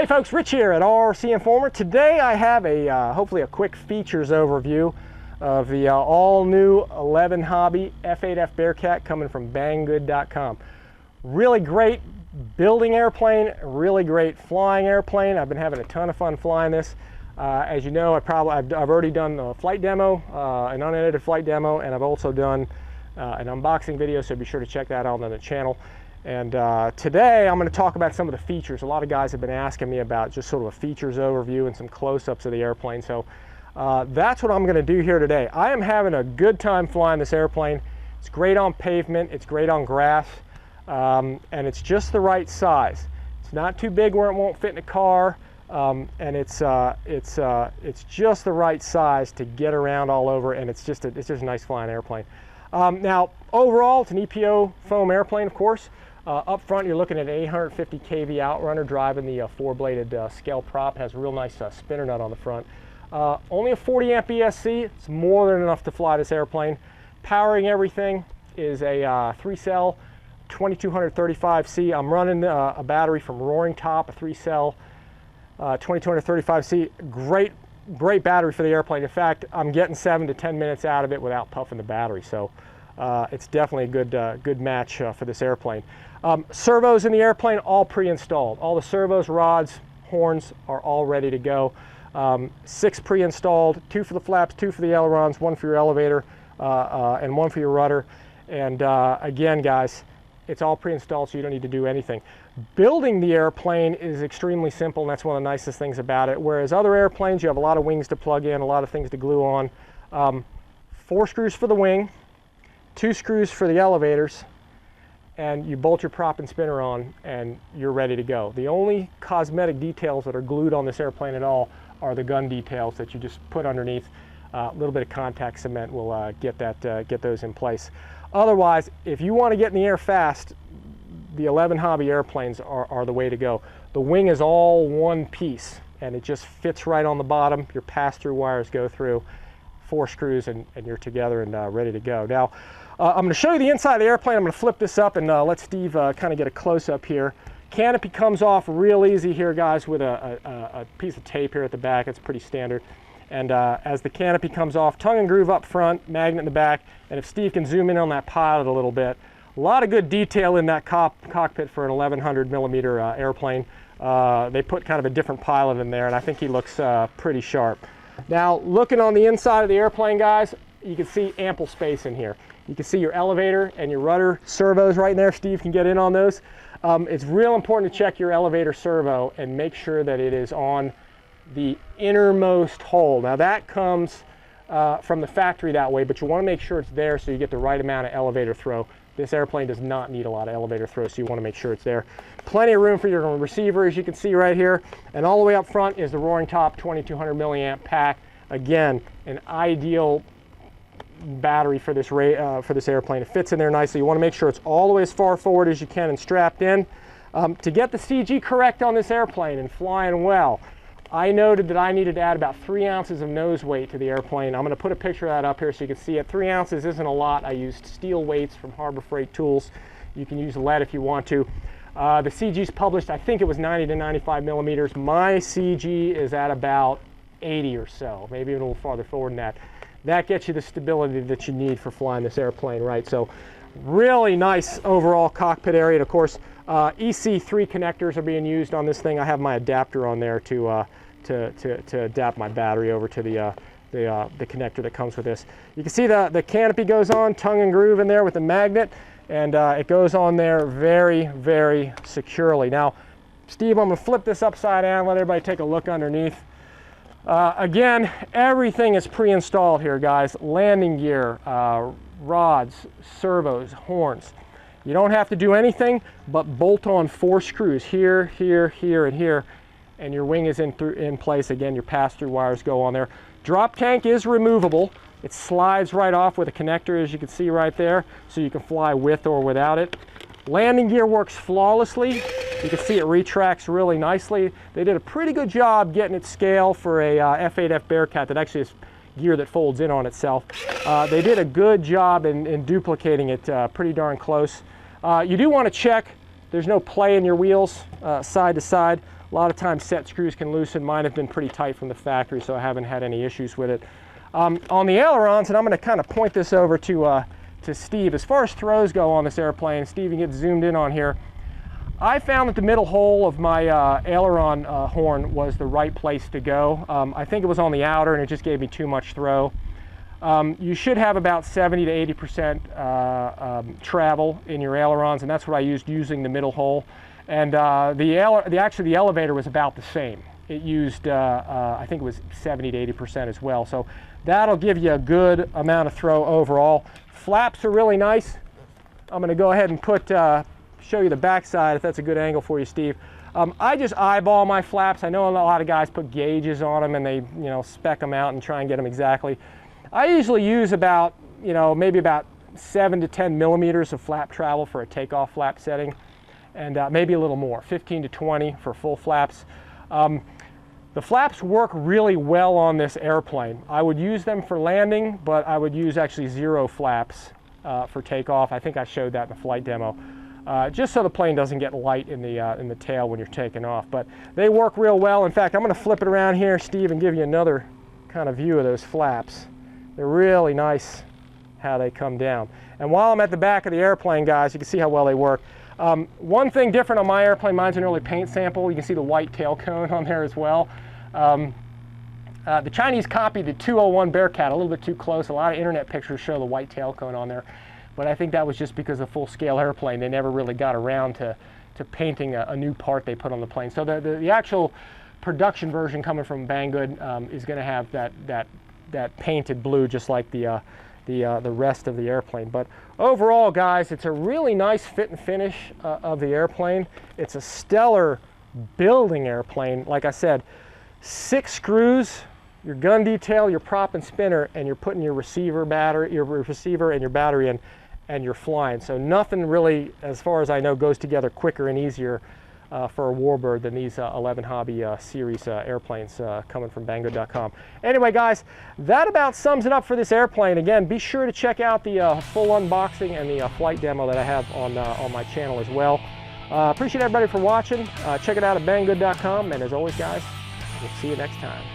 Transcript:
Hey folks, Rich here at RCINFORMER. Today I have a hopefully a quick features overview of the all new 11 Hobby F8F BEARCAT coming from Banggood.com. Really great building airplane, really great flying airplane. I've been having a ton of fun flying this. As you know, I've already done a flight demo, an unedited flight demo, and I've also done an unboxing video, so be sure to check that out on the channel. And today I'm going to talk about some of the features. A lot of guys have been asking me about just sort of a features overview and some close-ups of the airplane. So that's what I'm going to do here today. I am having a good time flying this airplane. It's great on pavement, it's great on grass, and it's just the right size. It's not too big where it won't fit in a car, and it's just the right size to get around all over, and it's just a nice flying airplane. Now overall, it's an EPO foam airplane, of course. Up front, you're looking at an 850 kV outrunner driving the four-bladed scale prop. Has a real nice spinner nut on the front. Only a 40 amp ESC. It's more than enough to fly this airplane. Powering everything is a 3-cell 2235C. I'm running a battery from Roaring Top, a 3-cell 2235C. Great battery for the airplane. In fact, I'm getting 7 to 10 minutes out of it without puffing the battery. So it's definitely a good match for this airplane. Servos in the airplane, all pre-installed. All the servos, rods, horns are all ready to go. 6 pre-installed, 2 for the flaps, 2 for the ailerons, 1 for your elevator, and 1 for your rudder. And again, guys, it's all pre-installed, so you don't need to do anything. Building the airplane is extremely simple, and that's one of the nicest things about it. Whereas other airplanes, you have a lot of wings to plug in, a lot of things to glue on. 4 screws for the wing, 2 screws for the elevators, and you bolt your prop and spinner on, and you're ready to go. The only cosmetic details that are glued on this airplane at all are the gun details that you just put underneath. A little bit of contact cement will get those in place. Otherwise, if you want to get in the air fast, the 11 Hobby airplanes are the way to go. The wing is all one piece, and it just fits right on the bottom. Your pass-through wires go through, 4 screws, and you're together and ready to go. Now, I'm going to show you the inside of the airplane. I'm going to flip this up and let Steve kind of get a close-up here. Canopy comes off real easy here, guys, with a piece of tape here at the back. It's pretty standard. And as the canopy comes off, tongue and groove up front, magnet in the back, and if Steve can zoom in on that pilot a little bit, a lot of good detail in that cockpit for an 1100 millimeter airplane. They put kind of a different pilot in there, and I think he looks pretty sharp. Now, looking on the inside of the airplane, guys, you can see ample space in here. You can see your elevator and your rudder servos right there. Steve can get in on those. It's real important to check your elevator servo and make sure that it is on the innermost hole. Now that comes from the factory that way, but you want to make sure it's there so you get the right amount of elevator throw. This airplane does not need a lot of elevator throw, so you want to make sure it's there. Plenty of room for your receiver, as you can see right here. And all the way up front is the Roaring Top 2200 milliamp pack. Again, an ideal battery for this airplane. It fits in there nicely. You want to make sure it's all the way as far forward as you can and strapped in. To get the CG correct on this airplane and flying well, I noted that I needed to add about 3 ounces of nose weight to the airplane. I'm going to put a picture of that up here so you can see it. 3 ounces isn't a lot. I used steel weights from Harbor Freight Tools. You can use lead if you want to. The CG's published, I think it was 90 to 95 millimeters. My CG is at about 80 or so, maybe even a little farther forward than that. That gets you the stability that you need for flying this airplane, right? So really nice overall cockpit area. And of course, EC3 connectors are being used on this thing. I have my adapter on there to adapt my battery over to the connector that comes with this. You can see the canopy goes on, tongue and groove in there with the magnet, and it goes on there very, very securely. Now, Steve, I'm going to flip this upside down, let everybody take a look underneath. Again, everything is pre-installed here, guys. Landing gear, rods, servos, horns. You don't have to do anything but bolt on 4 screws here, here, here, and here, and your wing is in place. Again, your pass-through wires go on there. Drop tank is removable. It slides right off with a connector, as you can see right there, so you can fly with or without it. Landing gear works flawlessly. You can see it retracts really nicely. They did a pretty good job getting it scale for a F8F BEARCAT that actually is gear that folds in on itself. They did a good job in duplicating it pretty darn close. You do want to check there's no play in your wheels side to side. A lot of times set screws can loosen. Mine have been pretty tight from the factory, so I haven't had any issues with it. On the ailerons, and I'm going to kind of point this over to Steve. As far as throws go on this airplane, Steve, you can get zoomed in on here. I found that the middle hole of my aileron horn was the right place to go. I think it was on the outer and it just gave me too much throw. You should have about 70 to 80% travel in your ailerons, and that's what I used using the middle hole. And actually the elevator was about the same. It used, I think it was 70 to 80% as well. So that'll give you a good amount of throw overall. Flaps are really nice. I'm going to go ahead and show you the back side if that's a good angle for you, Steve. I just eyeball my flaps. I know a lot of guys put gauges on them and they spec them out and try and get them exactly. I usually use about maybe about 7 to 10 millimeters of flap travel for a takeoff flap setting, and maybe a little more, 15 to 20 for full flaps. The flaps work really well on this airplane. I would use them for landing, but I would use actually 0 flaps for takeoff. I think I showed that in the flight demo. Just so the plane doesn't get light in the tail when you're taking off. But they work real well. In fact, I'm going to flip it around here, Steve, and give you another kind of view of those flaps. They're really nice how they come down. And while I'm at the back of the airplane, guys, you can see how well they work. One thing different on my airplane, mine's an early paint sample. You can see the white tail cone on there as well. The Chinese copied the 201 Bearcat a little bit too close. A lot of internet pictures show the white tail cone on there. But I think that was just because of full-scale airplane. They never really got around to painting a new part they put on the plane. So the actual production version coming from Banggood is going to have that painted blue, just like the rest of the airplane. But overall, guys, it's a really nice fit and finish of the airplane. It's a stellar building airplane. Like I said, 6 screws, your gun detail, your prop and spinner, and you're putting your receiver and your battery in, and you're flying. So nothing really, as far as I know, goes together quicker and easier for a warbird than these 11 Hobby series airplanes coming from Banggood.com. Anyway, guys, that about sums it up for this airplane. Again, be sure to check out the full unboxing and the flight demo that I have on my channel as well. Appreciate everybody for watching. Check it out at Banggood.com, and as always, guys, we'll see you next time.